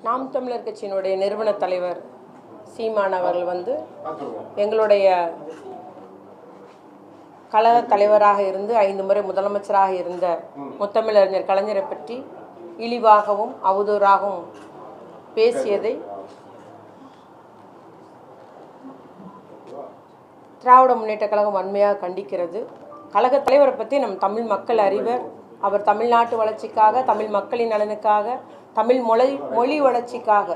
நாம் தமிழர் கட்சியினுடைய நிறுவன தலைவர் சீமான் அவர்கள் எங்களுடைய கழக தலைவராக இருந்து 5 முறை முதலமைச்சராக இருந்த முத்தமிழறிஞர் கலைஞரை பற்றி இழிவாகவும் அவதூறாகவும் பேசியதை திராவிட முன்னேற்ற கழகம் வன்மையாக கண்டிக்கிறது. கழக தலைவரை பற்றி நம் தமிழ் மக்கள் அறிவர். அவர் தமிழ்நாட்டு வளர்ச்சிக்காக, தமிழ் மக்களின் நலனுக்காக, தமிழ் மொழி வளர்ச்சிக்காக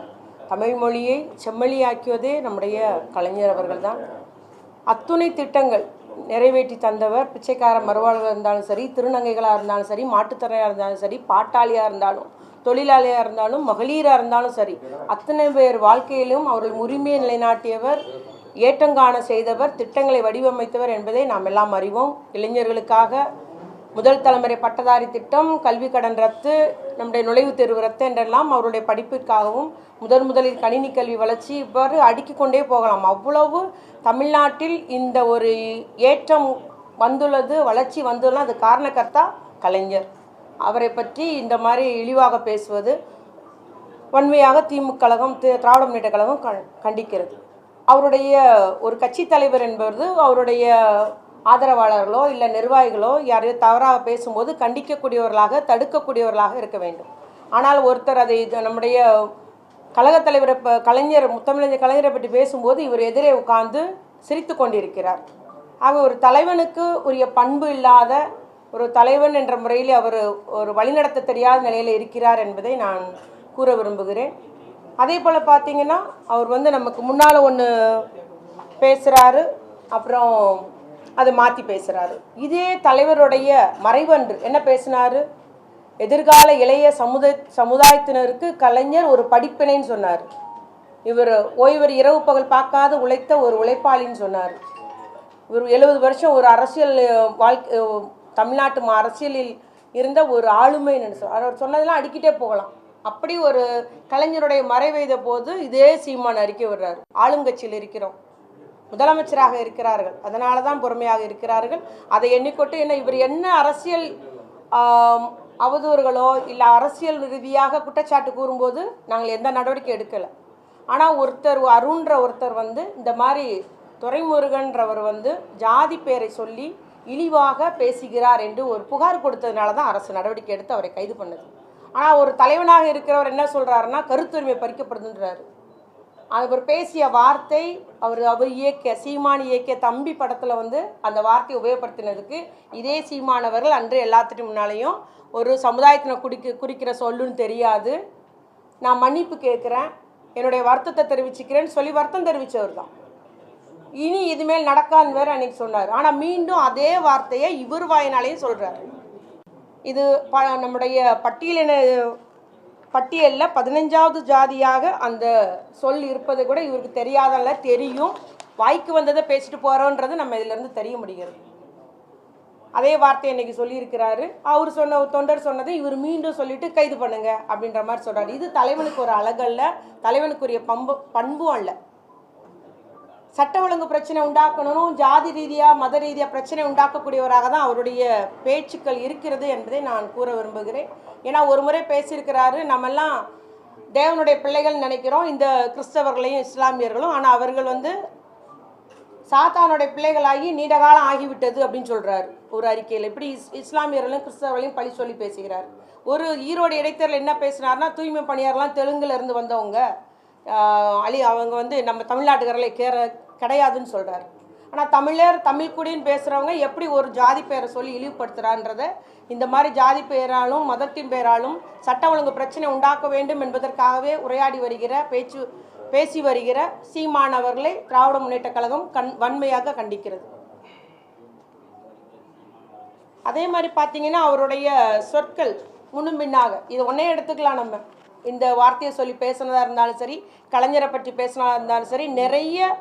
தமிழ் மொழியை செம்மொழியாக்கியதே நம்முடைய கலைஞர் அவர்கள்தான். அத்துணை திட்டங்கள் நிறைவேற்றி தந்தவர். பிச்சைக்கார மறுவாழ்வாக இருந்தாலும் சரி, திருநங்கைகளாக இருந்தாலும் சரி, மாட்டுத்திறனாக இருந்தாலும் சரி, பாட்டாளியாக இருந்தாலும், தொழிலாளியாக இருந்தாலும், மகளிராக இருந்தாலும் சரி, அத்தனை பேர் வாழ்க்கையிலும் அவர்கள் உரிமையை நிலைநாட்டியவர், ஏற்றங்காண செய்தவர், திட்டங்களை வடிவமைத்தவர் என்பதை நாம் எல்லாம் அறிவோம். இளைஞர்களுக்காக முதல் தலைமுறை பட்டதாரி திட்டம், கல்வி கடன் ரத்து, நம்முடைய நுழைவுத் தேர்வு ரத்து என்றெல்லாம் அவருடைய படிப்பிற்காகவும் முதலில் கணினி கல்வி வளர்ச்சி இவ்வாறு அடுக்கிக் கொண்டே போகலாம். அவ்வளவு தமிழ்நாட்டில் இந்த ஒரு ஏற்றம் வந்துள்ளது, வளர்ச்சி வந்துள்ளது, அது காரணக்கர்த்தா கலைஞர். அவரை பற்றி இந்த மாதிரி இழிவாக பேசுவது வன்மையாக திமுக கழகம், திராவிட முன்னேற்ற கழகம் கண்டிக்கிறது. அவருடைய ஒரு கட்சி தலைவர் என்பது அவருடைய ஆதரவாளர்களோ இல்லை நிர்வாகிகளோ யாரையும் தவறாக பேசும்போது கண்டிக்கக்கூடியவர்களாக, தடுக்கக்கூடியவர்களாக இருக்க வேண்டும். ஆனால் ஒருத்தர் அதை நம்முடைய கழகத் தலைவரை முத்தமிழறிஞர் கலைஞரை பற்றி பேசும்போது இவர் எதிரே உட்கார்ந்து சிரித்து கொண்டிருக்கிறார். ஆக ஒரு தலைவனுக்கு உரிய பண்பு இல்லாத ஒரு தலைவன் என்ற முறையில் அவர் ஒரு வழிநடத்த தெரியாத நிலையில் இருக்கிறார் என்பதை நான் கூற விரும்புகிறேன். அதே போல் பார்த்தீங்கன்னா அவர் நமக்கு முன்னால் ஒன்று பேசுகிறாரு, அப்புறம் அதை மாற்றி பேசுகிறாரு. இதே தலைவருடைய மறைவன்று என்ன பேசினார்? எதிர்கால இளைய சமுதாயத்தினருக்கு கலைஞர் ஒரு படிப்பினைன்னு சொன்னார். இவர் ஓய்வர் இரவு பகல் பார்க்காத உழைத்த ஒரு உழைப்பாளின்னு சொன்னார். இவர் 70 வருஷம் ஒரு அரசியல் தமிழ்நாட்டு அரசியலில் இருந்த ஒரு ஆளுமைன்னு அவர் சொன்னதெல்லாம் அடிக்கிட்டே போகலாம். அப்படி ஒரு கலைஞருடைய மறைவைத போது இதே சீமான் அறிக்கை விடுறாரு. ஆளுங்கட்சியில் இருக்கிறோம், முதலமைச்சராக இருக்கிறார்கள், அதனால தான் பொறுமையாக இருக்கிறார்கள். அதை எண்ணிக்கொண்டு இவர் என்ன அரசியல் அவதூறுகளோ இல்லை அரசியல் ரீதியாக குற்றச்சாட்டு கூறும்போது நாங்கள் எந்த நடவடிக்கை எடுக்கலை. ஆனால் அருண்ன்ற ஒருத்தர் இந்த மாதிரி துரைமுருகன்றவர் ஜாதி பேரை சொல்லி இழிவாக பேசுகிறார் என்று ஒரு புகார் கொடுத்ததுனால தான் அரசு நடவடிக்கை எடுத்து அவரை கைது பண்ணது. ஆனால் ஒரு தலைவனாக இருக்கிறவர் என்ன சொல்கிறாருன்னா கருத்துரிமை பறிக்கப்படுதுன்றாரு. அவர் பேசிய வார்த்தை அவர் இயக்கிய சீமான் இயக்கிய தம்பி படத்தில் அந்த வார்த்தையை உபயோகப்படுத்தினதுக்கு இதே சீமானவர்கள் அன்று எல்லாத்துக்கும் முன்னாலேயும் ஒரு சமுதாயத்தினை குறிக்கிற சொல்லுன்னு தெரியாது, நான் மன்னிப்பு கேட்குறேன், என்னுடைய வருத்தத்தை தெரிவிச்சுக்கிறேன்னு சொல்லி வருத்தம் தெரிவித்தவர் தான். இனி இதுமேல் நடக்கான்னு வேறு அன்றைக்கி சொன்னார். ஆனால் மீண்டும் அதே வார்த்தையை இவர் வாயினாலேயும் சொல்கிறார். இது நம்முடைய பட்டியலில் 15வது ஜாதியாக அந்த சொல் இருப்பது கூட இவருக்கு தெரியாதல்ல, தெரியும். வாய்க்கு வந்ததை பேசிட்டு போகிறோன்றது நம்ம இதிலேருந்து தெரிய முடிகிறது. அதே வார்த்தையை இன்றைக்கி சொல்லியிருக்கிறாரு. அவர் தொண்டர் சொன்னதை இவர் மீண்டும் சொல்லிட்டு கைது பண்ணுங்க அப்படின்ற மாதிரி சொல்கிறார். இது தலைவனுக்கு ஒரு அழகல்ல, தலைவனுக்குரிய பண்பும் அல்ல. சட்ட ஒழுங்கு பிரச்சனை உண்டாக்கணும், ஜாதி ரீதியாக மத ரீதியாக பிரச்சனை உண்டாக்கக்கூடியவராக தான் அவருடைய பேச்சுக்கள் இருக்கிறது என்பதை நான் கூற விரும்புகிறேன். ஏன்னா ஒரு முறை பேசியிருக்கிறாரு, நம்மெல்லாம் தேவனுடைய பிள்ளைகள் நினைக்கிறோம், இந்த கிறிஸ்தவர்களையும் இஸ்லாமியர்களும், ஆனால் அவர்கள் சாத்தானுடைய பிள்ளைகளாகி நீண்ட காலம் ஆகிவிட்டது அப்படின்னு சொல்கிறாரு ஒரு அறிக்கையில். இப்படி இஸ்லாமியர்களையும் கிறிஸ்தவர்களையும் பழி சொல்லி பேசுகிறார். ஒரு ஈரோடு இடைத்தேர்தல் என்ன பேசினார்னா, தூய்மை பணியாளர்லாம் தெலுங்குல இருந்து வந்தவங்க, அவங்க நம்ம தமிழ்நாட்டுக்காரர்களை கிடையாதுன்னு சொல்கிறார். ஆனால் தமிழ்குடின்னு பேசுகிறவங்க எப்படி ஒரு ஜாதி பெயரை சொல்லி இழிவுபடுத்துகிறான்றத இந்த மாதிரி ஜாதி பெயராலும் மதத்தின் பெயராலும் சட்ட ஒழுங்கு பிரச்சனை உண்டாக்க வேண்டும் என்பதற்காகவே உரையாடி பேசி வருகிற சீமான் அவர்களை திராவிட முன்னேற்ற கழகம் வன்மையாக கண்டிக்கிறது. அதே மாதிரி பார்த்தீங்கன்னா அவருடைய சொற்கள் முன்னும் பின்னாக இது ஒன்றே எடுத்துக்கலாம். நம்ம இந்த வார்த்தையை சொல்லி பேசுனதாக இருந்தாலும் சரி, கலைஞரை பற்றி பேசினதாக இருந்தாலும் சரி, நிறைய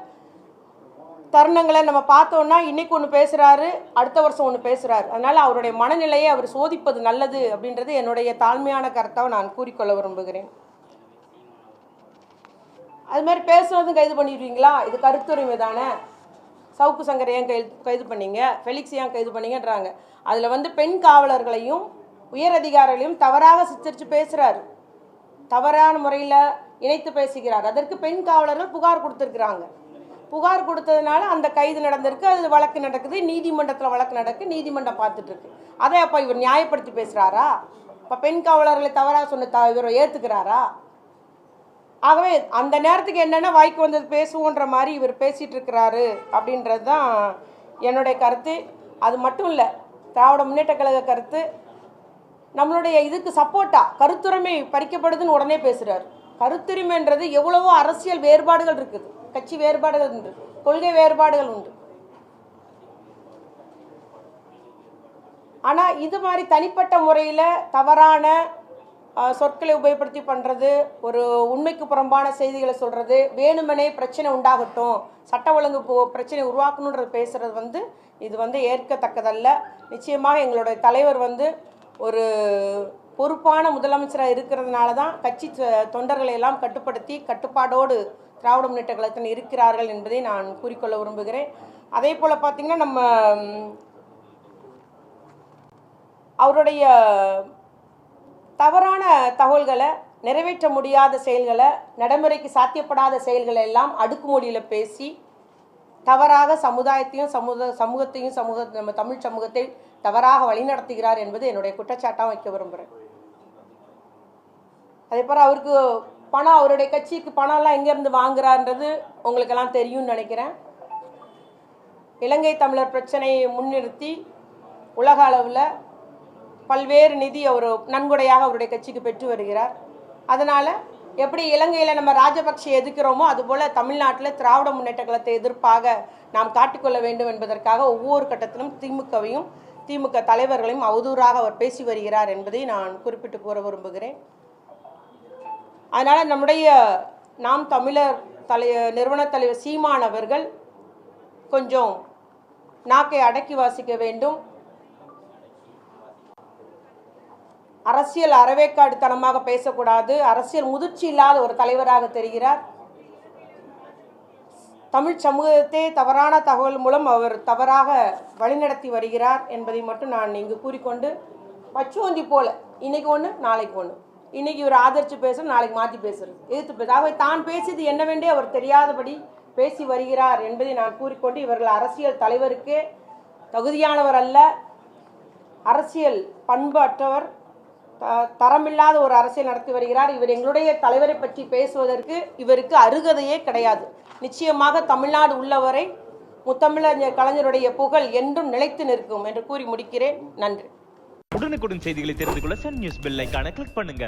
தருணங்களை நம்ம பார்த்தோன்னா இன்றைக்கி ஒன்று பேசுகிறாரு, அடுத்த வருஷம் ஒன்று பேசுகிறாரு. அதனால் அவருடைய மனநிலையை அவர் சோதிப்பது நல்லது அப்படின்றது என்னுடைய தாழ்மையான கருத்தாக நான் கூறிக்கொள்ள விரும்புகிறேன். அது மாதிரி பேசுனதும் கைது பண்ணிடுவீங்களா? இது கருத்துரிமை தானே. சவுக்கு சங்கரை ஏன் கைது பண்ணீங்க, ஃபெலிக்ஸ் ஏன் கைது பண்ணீங்கன்றாங்க. அதில் பெண் காவலர்களையும் உயர் அதிகாரிகளையும் தவறாக சித்தரித்து பேசுகிறாரு. தவறான முறையில் இணைத்து பேசுகிறார். அதற்கு பெண் காவலர்கள் புகார் கொடுத்துருக்குறாங்க. புகார் கொடுத்ததுனால அந்த கைது நடந்திருக்கு, அது வழக்கு நடக்குது, நீதிமன்றத்தில் வழக்கு நடக்கு, நீதிமன்றம் பார்த்துட்ருக்கு. அதை அப்போ இவர் நியாயப்படுத்தி பேசுகிறாரா? இப்போ பெண் காவலர்களை தவறாக சொன்ன இவர் ஏற்றுக்கிறாரா? ஆகவே அந்த நேரத்துக்கு என்னென்ன வாய்க்கு வந்தது பேசுவோன்ற மாதிரி இவர் பேசிகிட்டு இருக்கிறாரு அப்படின்றது தான் என்னுடைய கருத்து. அது மட்டும் இல்லை, திராவிட முன்னேற்ற கழக கருத்து நம்மளுடைய இதுக்கு சப்போர்ட்டாக கருத்துரிமை பறிக்கப்படுதுன்னு உடனே பேசுகிறார். கருத்துரிமைன்றது எவ்வளவோ அரசியல் வேறுபாடுகள் இருக்குது, கட்சி வேறுபாடுகள் உண்டு, கொள்கை வேறுபாடுகள் உண்டு. ஆனால் இது மாதிரி தனிப்பட்ட முறையில் தவறான சொற்களை உபயோகப்படுத்தி பண்ணுறது, ஒரு உண்மைக்கு புறம்பான செய்திகளை சொல்கிறது, வேணுமனே பிரச்சனை உண்டாகட்டும், சட்ட ஒழுங்கு பிரச்சனை உருவாக்கணுன்றது பேசுகிறது இது ஏற்கத்தக்கதல்ல. நிச்சயமாக எங்களுடைய தலைவர் ஒரு பொறுப்பான முதலமைச்சராக இருக்கிறதுனால தான் கட்சி தொண்டர்களை எல்லாம் கட்டுப்பாடோடு திராவிட முன்னேற்ற கழகத்தில் இருக்கிறார்கள் என்பதை நான் கூறிக்கொள்ள விரும்புகிறேன். அதே போல் பார்த்திங்கன்னா, நம்ம அவருடைய தவறான தகவல்களை, நிறைவேற்ற முடியாத செயல்களை, நடைமுறைக்கு சாத்தியப்படாத செயல்களை எல்லாம் அடுக்குமொழியில் பேசி தவறாக சமுதாயத்தையும் நம்ம தமிழ் சமூகத்தை தவறாக வழிநடத்துகிறார் என்பது என்னுடைய குற்றச்சாட்டாக வைக்க விரும்புகிறேன். அதே போல் அவருக்கு பணம், அவருடைய கட்சிக்கு பணம்லாம் எங்கேருந்து வாங்குறான்றது உங்களுக்கெல்லாம் தெரியும்னு நினைக்கிறேன். இலங்கை தமிழர் பிரச்சனையை முன்னிறுத்தி உலக அளவில் பல்வேறு நிதி அவர் நன்கொடையாக அவருடைய கட்சிக்கு பெற்று வருகிறார். அதனால் எப்படி இலங்கையில் நம்ம ராஜபக்சே எதிர்க்கிறோமோ அதுபோல் தமிழ்நாட்டில் திராவிட முன்னேற்ற கழகத்தை எதிர்ப்பாக நாம் காட்டிக்கொள்ள வேண்டும் என்பதற்காக ஒவ்வொரு கட்டத்திலும் திமுகவையும் திமுக தலைவர்களையும் அவதூறாக அவர் பேசி வருகிறார் என்பதை நான் குறிப்பிட்டு கூற விரும்புகிறேன். அதனால் நம்முடைய நாம் தமிழர் நிறுவன தலைவர் சீமான் அவர்கள் கொஞ்சம் நாக்கை அடக்கி வாசிக்க வேண்டும். அரசியல் அறவேக்காடுத்தனமாக பேசக்கூடாது. அரசியல் முதிர்ச்சி இல்லாத ஒரு தலைவராக தெரிகிறார். தமிழ் சமூகத்தை தவறான தகவல் மூலம் அவர் தவறாக வழிநடத்தி வருகிறார் என்பதை மட்டும் நான் இங்கு கூறிக்கொண்டு, பச்சுவந்தி போல இன்னைக்கு ஒன்று நாளைக்கு ஒன்று, இன்னைக்கு இவர் ஆதரித்து பேசுறது, நாளைக்கு மாற்றி பேசுறது, எதிர்த்து பேச, ஆகவே தான் பேசியது என்னவென்றே அவர் தெரியாதபடி பேசி வருகிறார் என்பதை நான் கூறிக்கொண்டு, இவர்கள் அரசியல் தலைவருக்கே தகுதியானவர் அல்ல, அரசியல் பண்பு அற்றவர், தரமில்லாத ஒரு அரசியல் நடத்தி வருகிறார். இவர் எங்களுடைய தலைவரை பற்றி பேசுவதற்கு இவருக்கு அருகதையே கிடையாது. நிச்சயமாக தமிழ்நாடு உள்ளவரை முத்தமிழர் கலைஞருடைய புகழ் என்றும் நிலைத்து நிற்கும் என்று கூறி முடிக்கிறேன். நன்றி. உடனுக்குடன் செய்திகளை தெரிந்து கொள்ள சன் நியூஸ் பெல் ஐகானை கிளிக் பண்ணுங்க.